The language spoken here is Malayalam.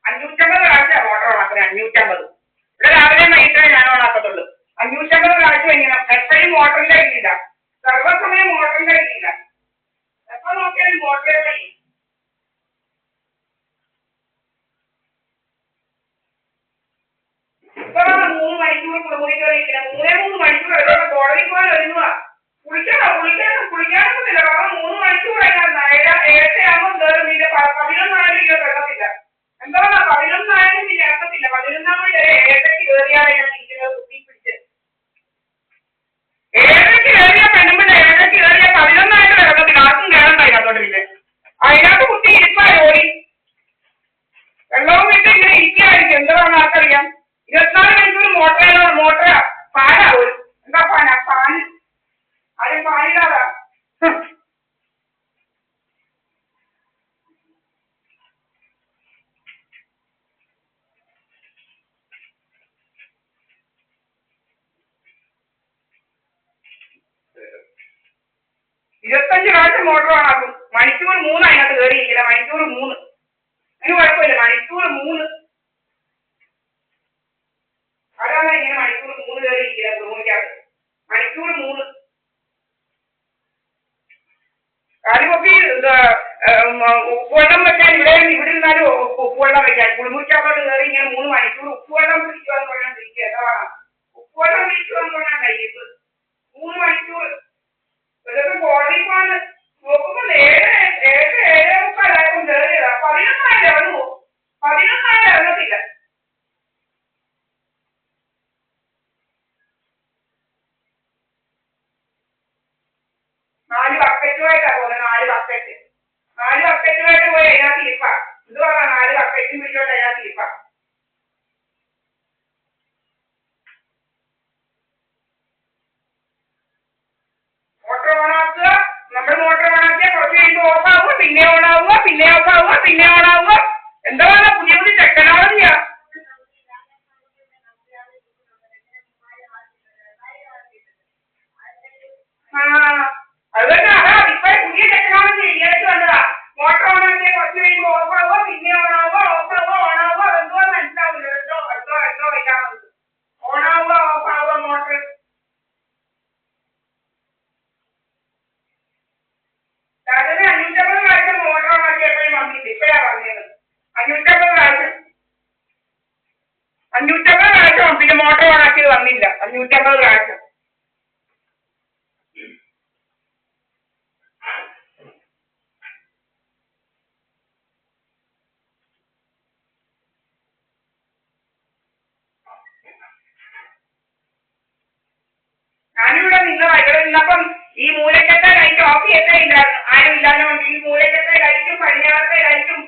550 പ്രാവശ്യം മോട്ടർ ഓണാക്കുന്നത്. 550 ഇവിടെ രാവിലെ വൈകിട്ടേ ഞാൻ ഓണാക്കത്തുള്ളൂ. 550 പ്രാവശ്യം ഇങ്ങനെ എപ്പോഴും മോട്ടറിന്റെ കയ്യിലില്ല, സർവ്വസമയം മോട്ടറിന്റെ കയ്യിലില്ല. എപ്പോ നോക്കിയാലും മോട്ടറിന്റെ കയ്യിൽ. ഇപ്പൊ 3 മണിക്കൂർ കുളിമുറിക്കറിയിക്കണം. 3 മണിക്കൂർ അവരോട് കോടതി പോകാൻ ഒരുങ്ങുക. കുളിക്കാനൊന്നുമില്ല. കാരണം 3 മണിക്കൂർ ഏഴരയാകുമ്പോൾ കയറും. നിന്റെ 11 ആണെങ്കിലും വെള്ളത്തില്ല. എന്താ 11 ആയാലും ഇറക്കത്തില്ല. 11 ഏഴരയ്ക്ക് കയറിയാണ് ഞാൻ ഇരിക്കുന്നത് കുത്തി പിടിച്ച്. 7:00-ക്ക് കയറിയ പെണ്ണുമ്പിള്ള 7:00-ക്ക് കയറിയ 11 ആയിട്ട് ഇറക്കത്തില്ല. ആർക്കും കയറണ്ട അതിനകത്തോട്ട്. പിന്നെ അതിനകത്ത് കുത്തി ഇരിപ്പാ ജോലി. വെള്ളവും വിട്ട് ഇങ്ങനെ ഇരിക്കുകയായിരിക്കും. എന്താണെന്ന് ആർക്കറിയാം. 24 മണിക്കൂർ മോട്ടറാ ഫാനാ പോലും. എന്താ ഫാനാ? ഫാൻ ആരും ഫാനിടാതാ. പ്രാവശ്യം മോട്ടർ ഓണാക്കും. മണിക്കൂർ 3 അതിനകത്ത് കയറിയിരിക്കില്ല. മണിക്കൂർ 3 അതിന് കുഴപ്പമില്ല. മണിക്കൂർ 3 അതാണ് ഇങ്ങനെ മണിക്കൂർ 3 കയറിയിരിക്കില്ല. കുളിമുറിക്കകത്ത് മണിക്കൂർ 3 കാലുപൊക്കി ഉപ്പുവെള്ളം വെക്കാൻ ഇവിടെ ഇരുന്നാലും ഉപ്പുവെള്ളം വെക്കാൻ കുളിമുറിക്കകത്തോട്ട് കയറി ഇങ്ങനെ 3 മണിക്കൂർ ഉപ്പുവെള്ളം പിടിക്കുവാന്ന് പറഞ്ഞാൽ തിരിക്കുക. എന്താ ഉപ്പുവെള്ളം പിടിക്കുവാന്ന് പറഞ്ഞാൽ കഴിയുന്നത് 3 മണിക്കൂർ. ഇതൊക്കെ കോടതി പോകാൻ നോക്കുമ്പോൾ 7:45 കയറിയതാ. 11 ഇറങ്ങുമോ? 11 ഇറങ്ങത്തില്ല. നാല് ബക്കറ്റുമായിട്ടാ പോലെ. 4 ബക്കറ്റുമായിട്ട് പോയി അതിനകത്ത് ഇരിപ്പാ. ഇത് പറഞ്ഞാൽ 4 ബക്കറ്റും പിടിച്ചോണ്ട് അതിനകത്ത് ഇരിപ്പാ. മോട്ടർ ഓണാക്കുക. നമ്മൾ മോട്ടർ ഓണാക്കിയാൽ കുറച്ച് കഴിയുമ്പോൾ ഓഫാവുക, പിന്നെ ഓണാവുക, പിന്നെ ഓഫാവുക, പിന്നെ ഓണാവുക. എന്താ പറയുക, പുതിയ പുതിയ ടെക്നോളജിയാ. അത് തന്നെ. അതാ ഇപ്പൊ പുതിയ ടെക്നോളജി ഇയാൾക്ക് വന്നതാ. മോട്ടർ ഓണാക്കിയാൽ കുറച്ച് കഴിയുമ്പോൾ ഓഫാവുക, പിന്നെ ഓണാവുക, ഓഫാവുക, ഓണാവുക. അതെന്തോ മനസ്സിലാവില്ല. എന്തോ ഇല്ലാവുന്നത്. ഓണാവുക, ഓഫാവുക മോട്ടർ. അതിന് 550 പ്രാവശ്യം മോട്ടർ ഓണാക്കിയപ്പോഴും വന്നില്ല. ഇപ്പഴാ പറഞ്ഞത് 550 പ്രാവശ്യം. 550 പ്രാവശ്യം പിന്നെ മോട്ടർ ഓണാക്കിയത് വന്നില്ല. 550 പ്രാവശ്യം. ഞാനിവിടെ നിന്നപ്പം ഈ മൂലക്കത്തെ ലൈറ്റ് ഓഫ് ചെയ്തേ ഇല്ലായിരുന്നു. ആരും ഇല്ലാതെ കൊണ്ട് ഈ മൂലക്കത്തെ ലൈറ്റും പടിഞ്ഞാറത്തെ ലൈറ്റും